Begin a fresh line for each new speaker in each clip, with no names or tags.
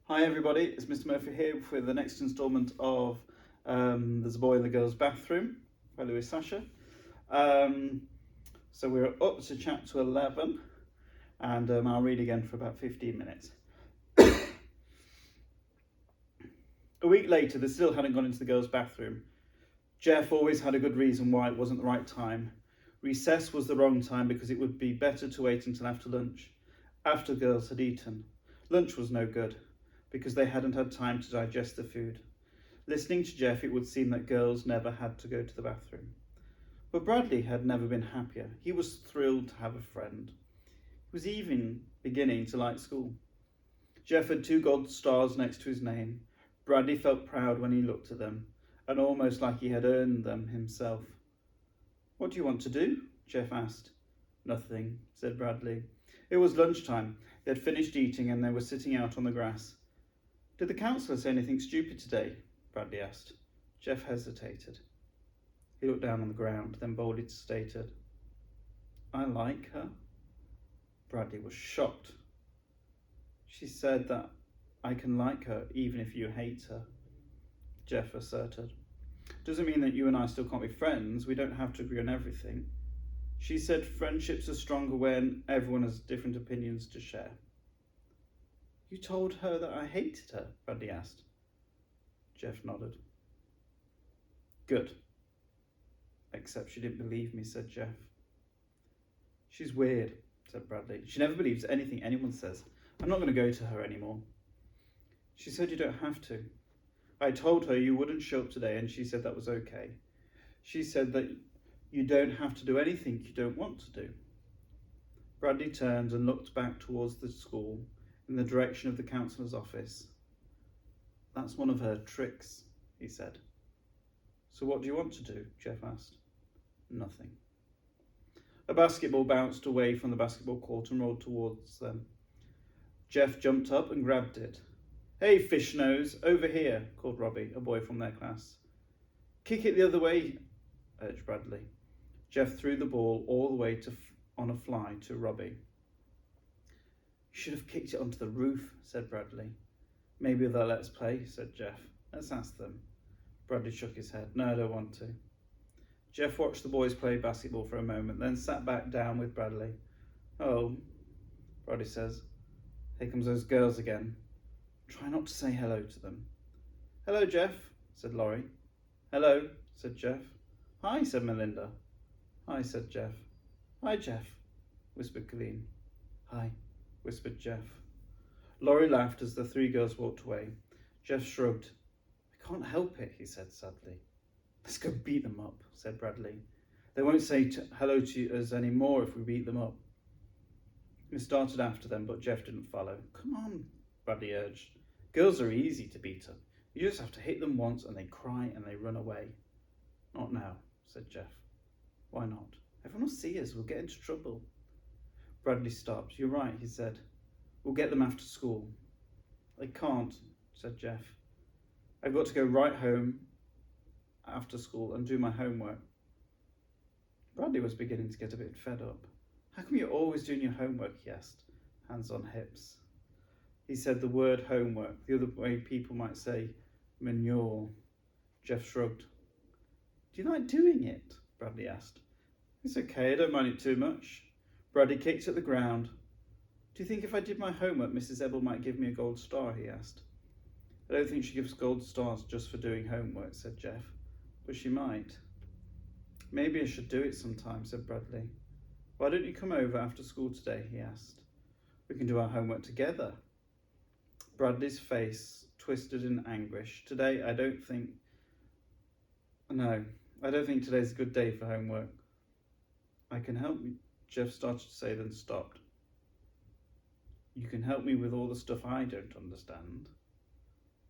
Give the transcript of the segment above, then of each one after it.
Hi everybody, it's Mr. Murphy here with the next instalment of There's a Boy in the Girl's Bathroom by Louis Sasha. So we're up to chapter 11 and I'll read again for about 15 minutes. A week later, they still hadn't gone into the girls' bathroom. Jeff always had a good reason why it wasn't the right time. Recess was the wrong time because it would be better to wait until after lunch, after the girls had eaten. Lunch was no good, because they hadn't had time to digest the food. Listening to Jeff, it would seem that girls never had to go to the bathroom. But Bradley had never been happier. He was thrilled to have a friend. He was even beginning to like school. Jeff had 2 gold stars next to his name. Bradley felt proud when he looked at them, and almost like he had earned them himself. "What do you want to do?" Jeff asked. "Nothing," said Bradley. It was lunchtime. They had finished eating and they were sitting out on the grass. "Did the counsellor say anything stupid today?" Bradley asked. Jeff hesitated. He looked down on the ground, then boldly stated, "I like her." Bradley was shocked. "She said that I can like her even if you hate her," Jeff asserted. "Doesn't mean that you and I still can't be friends. We don't have to agree on everything. She said friendships are stronger when everyone has different opinions to share." "You told her that I hated her?" Bradley asked. Jeff nodded. "Good. Except she didn't believe me," said Jeff. "She's weird," said Bradley. "She never believes anything anyone says. I'm not going to go to her anymore." "She said you don't have to. I told her you wouldn't show up today and she said that was okay. She said that you don't have to do anything you don't want to do." Bradley turned and looked back towards the school in the direction of the counsellor's office. "That's one of her tricks," he said. "So what do you want to do?" Jeff asked. "Nothing." A basketball bounced away from the basketball court and rolled towards them. Jeff jumped up and grabbed it. "Hey, fish nose, over here," called Robbie, a boy from their class. "Kick it the other way," urged Bradley. Jeff threw the ball all the way on a fly to Robbie. "You should have kicked it onto the roof," said Bradley. "Maybe they'll let us play," said Jeff. "Let's ask them." Bradley shook his head. "No, I don't want to." Jeff watched the boys play basketball for a moment, then sat back down with Bradley. "Oh," Bradley says. "Here comes those girls again. Try not to say hello to them." "Hello, Jeff," said Laurie. "Hello," said Jeff. "Hi," said Melinda. "Hi," said Jeff. "Hi, Jeff," whispered Colleen. "Hi," whispered Jeff. Laurie laughed as the 3 girls walked away. Jeff shrugged. "I can't help it," he said sadly. "Let's go beat them up," said Bradley. "They won't say hello to us any more if we beat them up." He started after them, but Jeff didn't follow. "Come on," Bradley urged. "Girls are easy to beat up. You just have to hit them once and they cry and they run away." "Not now," said Jeff. "Why not? Everyone will see us. We'll get into trouble." Bradley stopped. "You're right," he said. "We'll get them after school." "I can't," said Jeff. "I've got to go right home after school and do my homework." Bradley was beginning to get a bit fed up. "How come you're always doing your homework?" he asked, hands on hips. He said the word homework, the other way people might say manure. Jeff shrugged. "Do you like doing it?" Bradley asked. "It's okay, I don't mind it too much." Bradley kicked at the ground. "Do you think if I did my homework, Mrs. Ebel might give me a gold star?" he asked. "I don't think she gives gold stars just for doing homework," said Jeff, "but she might." "Maybe I should do it sometime," said Bradley. "Why don't you come over after school today?" he asked. "We can do our homework together." Bradley's face twisted in anguish. I don't think today's a good day for homework." "I can help you," Jeff started to say, then stopped. "You can help me with all the stuff I don't understand."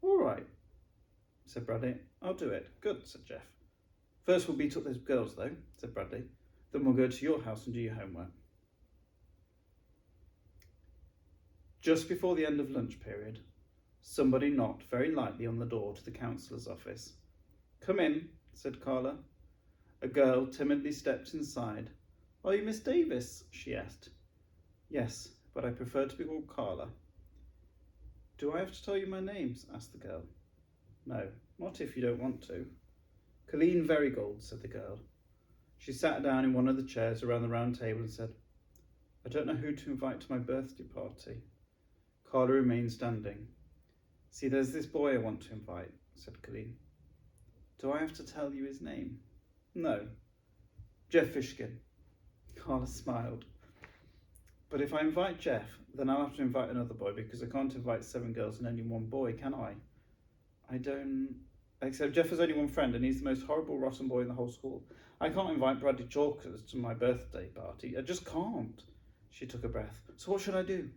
"All right," said Bradley. "I'll do it." "Good," said Jeff. "First we'll beat up those girls, though," said Bradley. "Then we'll go to your house and do your homework." Just before the end of lunch period, somebody knocked very lightly on the door to the counsellor's office. "Come in," said Carla. A girl timidly stepped inside. "Are you Miss Davis?" she asked. "Yes, but I prefer to be called Carla." Do I have to tell you my names? Asked the girl. No, not if you don't want to. Colleen Verygold, said the girl. She sat down in one of the chairs around the round table and said, I don't know who to invite to my birthday party. Carla remained standing. See, there's this boy I want to invite, said Colleen. Do I have to tell you his name? No. Jeff Fishkin. Carla smiled. But if I invite Jeff, then I'll have to invite another boy because I can't invite 7 girls and only one boy, can I? I don't... Except Jeff has only one friend and he's the most horrible, rotten boy in the whole school. I can't invite Bradley Chalkers to my birthday party. I just can't. She took a breath. So what should I do?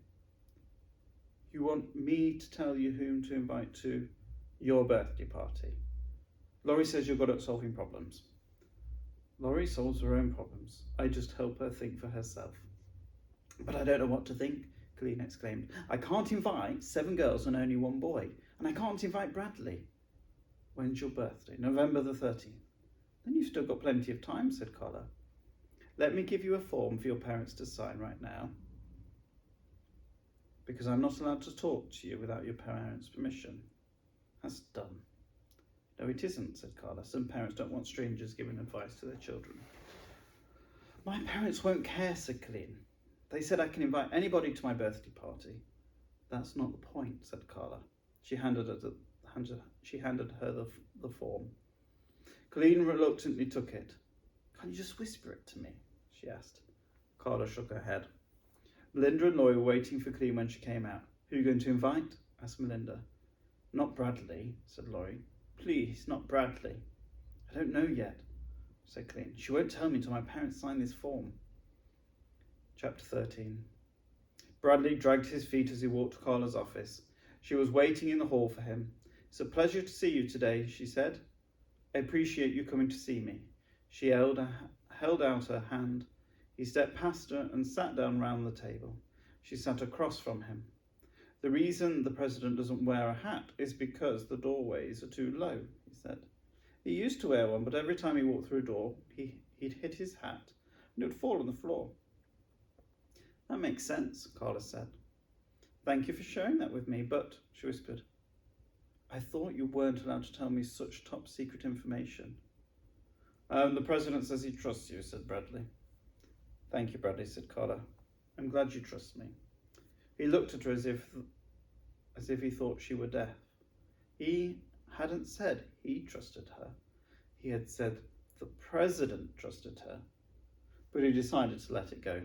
You want me to tell you whom to invite to your birthday party? Laurie says you're good at solving problems. Laurie solves her own problems. I just help her think for herself. But I don't know what to think, Colleen exclaimed. I can't invite 7 girls and only one boy. And I can't invite Bradley. When's your birthday? November the 13th. Then you've still got plenty of time, said Carla. Let me give you a form for your parents to sign right now. Because I'm not allowed to talk to you without your parents' permission. That's dumb. No, it isn't, said Carla. Some parents don't want strangers giving advice to their children. My parents won't care, said Colleen. They said I can invite anybody to my birthday party. That's not the point, said Carla. She handed her the form. Colleen reluctantly took it. Can't you just whisper it to me? She asked. Carla shook her head. Melinda and Laurie were waiting for Colleen when she came out. Who are you going to invite? Asked Melinda. Not Bradley, said Laurie. Please, not Bradley. I don't know yet, said Colleen. She won't tell me till my parents sign this form. Chapter 13. Bradley dragged his feet as he walked to Carla's office. She was waiting in the hall for him. It's a pleasure to see you today, she said. I appreciate you coming to see me. She held out her hand. He stepped past her and sat down round the table. She sat across from him. The reason the president doesn't wear a hat is because the doorways are too low, he said. He used to wear one, but every time he walked through a door, he'd hit his hat and it would fall on the floor. That makes sense, Carla said. Thank you for sharing that with me, but, she whispered, I thought you weren't allowed to tell me such top secret information. The president says he trusts you, said Bradley. Thank you, Bradley, said Carla. I'm glad you trust me. He looked at her as if he thought she were deaf. He hadn't said he trusted her. He had said the president trusted her. But he decided to let it go.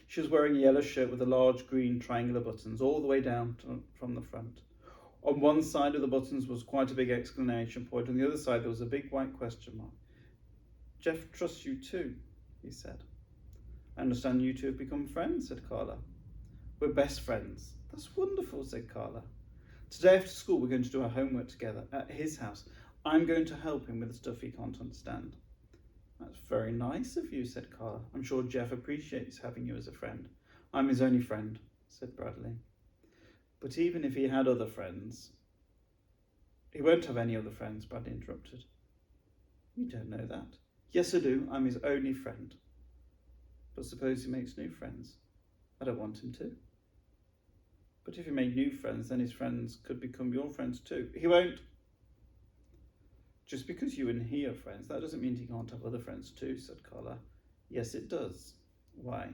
She was wearing a yellow shirt with the large green triangular buttons all the way down from the front. On one side of the buttons was quite a big exclamation point. On the other side there was a big white question mark. Jeff trusts you too, he said. I understand you two have become friends, said Carla. We're best friends. That's wonderful, said Carla. Today after school we're going to do our homework together at his house. I'm going to help him with the stuff he can't understand. That's very nice of you, said Carla. I'm sure Jeff appreciates having you as a friend. I'm his only friend, said Bradley. But even if he had other friends... He won't have any other friends, Bradley interrupted. You don't know that. Yes, I do. I'm his only friend. But suppose he makes new friends. I don't want him to. But if he made new friends, then his friends could become your friends too. He won't. Just because you and he are friends, that doesn't mean he can't have other friends too, said Carla. Yes, it does. Why?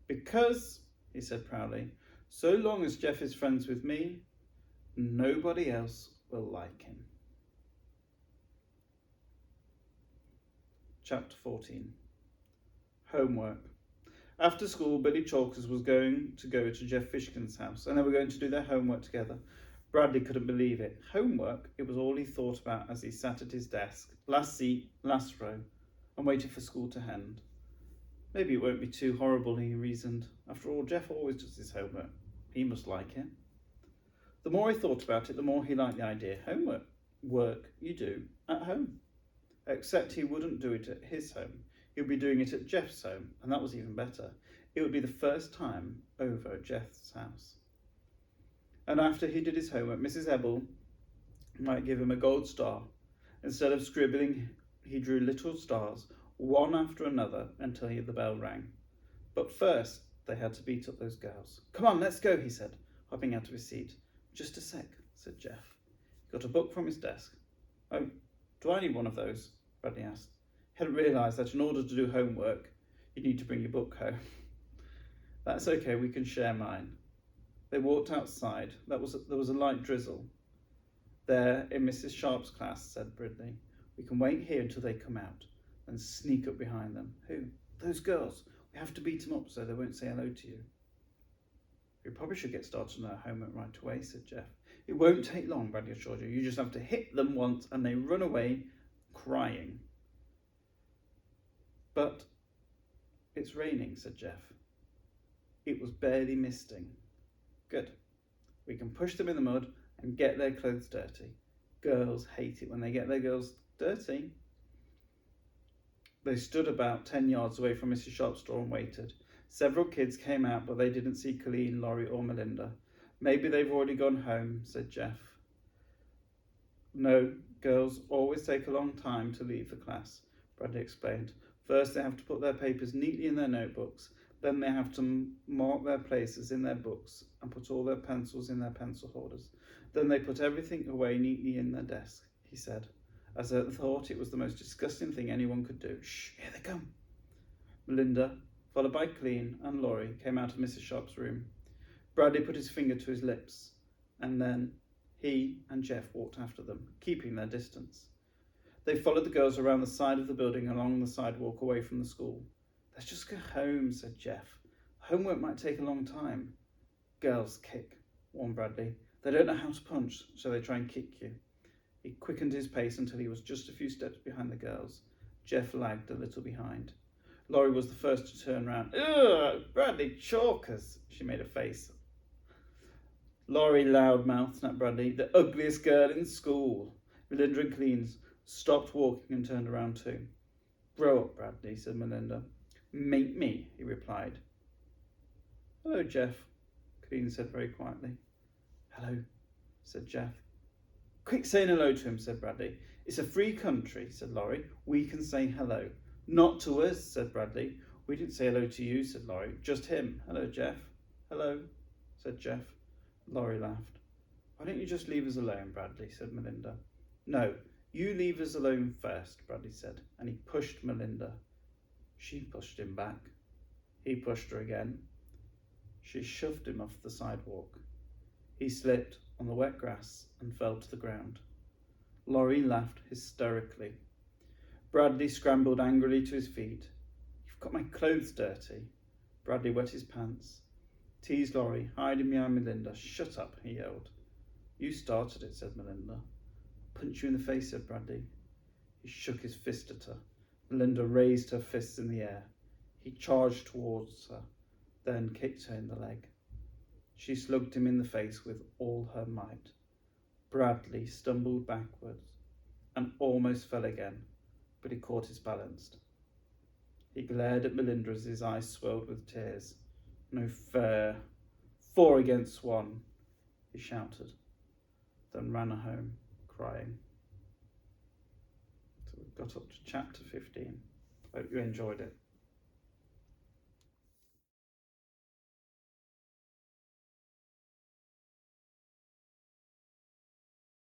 Because, he said proudly, so long as Jeff is friends with me, nobody else will like him. Chapter 14. Homework. After school, Billy Chalkers was going to go to Jeff Fishkin's house, and they were going to do their homework together. Bradley couldn't believe it. Homework? It was all he thought about as he sat at his desk, last seat, last row, and waited for school to end. Maybe it won't be too horrible, he reasoned. After all, Jeff always does his homework. He must like it. The more he thought about it, the more he liked the idea. Homework. Work you do at home. Except he wouldn't do it at his home. He would be doing it at Jeff's home, and that was even better. It would be the first time over at Jeff's house. And after he did his homework, Mrs. Ebel might give him a gold star. Instead of scribbling, he drew little stars, one after another, until the bell rang. But first, they had to beat up those girls. Come on, let's go, he said. hopping out of his seat. Just a sec, said Jeff. He got a book from his desk. Oh, do I need one of those? Bradley asked. He hadn't realised that in order to do homework, you need to bring your book home. That's okay, we can share mine. They walked outside. There was a light drizzle. There, in Mrs. Sharp's class, said Bradley. We can wait here until they come out and sneak up behind them. Who? Those girls. We have to beat them up so they won't say hello to you. We probably should get started on our homework right away, said Jeff. It won't take long, Bradley assured you. You just have to hit them once and they run away crying. But it's raining, said Jeff. It was barely misting. Good. We can push them in the mud and get their clothes dirty. Girls hate it when they get their girls dirty. They stood about 10 yards away from Mrs. Sharp's door and waited. Several kids came out, but they didn't see Colleen, Laurie or Melinda. Maybe they've already gone home, said Jeff. No, girls always take a long time to leave the class, Bradley explained. First they have to put their papers neatly in their notebooks, then they have to mark their places in their books and put all their pencils in their pencil holders. Then they put everything away neatly in their desk, he said, as I thought it was the most disgusting thing anyone could do. Shh, here they come. Melinda, followed by Colleen and Laurie, came out of Mrs. Sharp's room. Bradley put his finger to his lips, and then he and Jeff walked after them, keeping their distance. They followed the girls around the side of the building along the sidewalk away from the school. Let's just go home, said Jeff. Homework might take a long time. Girls kick, warned Bradley. They don't know how to punch, so they try and kick you. He quickened his pace until he was just a few steps behind the girls. Jeff lagged a little behind. Laurie was the first to turn round. Ugh, Bradley, chalkers, she made a face. Laurie loudmouthed at Bradley, the ugliest girl in school. Melinda and Colleen stopped walking and turned around too. Grow up, Bradley, said Melinda. Make me, he replied. Hello, Jeff, Colleen said very quietly. Hello, said Jeff. Quick saying hello to him, said Bradley. It's a free country, said Laurie. We can say hello. Not to us, said Bradley. We didn't say hello to you, said Laurie. Just him. Hello, Jeff. Hello, said Jeff. Laurie laughed. Why don't you just leave us alone, Bradley, said Melinda. No, you leave us alone first, Bradley said, and he pushed Melinda. She pushed him back. He pushed her again. She shoved him off the sidewalk. He slipped on the wet grass and fell to the ground. Laurie laughed hysterically. Bradley scrambled angrily to his feet. You've got my clothes dirty. Bradley wet his pants. Teased Laurie, hiding behind Melinda. Shut up, he yelled. You started it, said Melinda. I'll punch you in the face, said Bradley. He shook his fist at her. Melinda raised her fists in the air. He charged towards her, then kicked her in the leg. She slugged him in the face with all her might. Bradley stumbled backwards and almost fell again, but he caught his balance. He glared at Melinda as his eyes swelled with tears. No fair. 4 against 1, he shouted, then ran home, crying. So we got up to chapter 15. Hope you enjoyed it.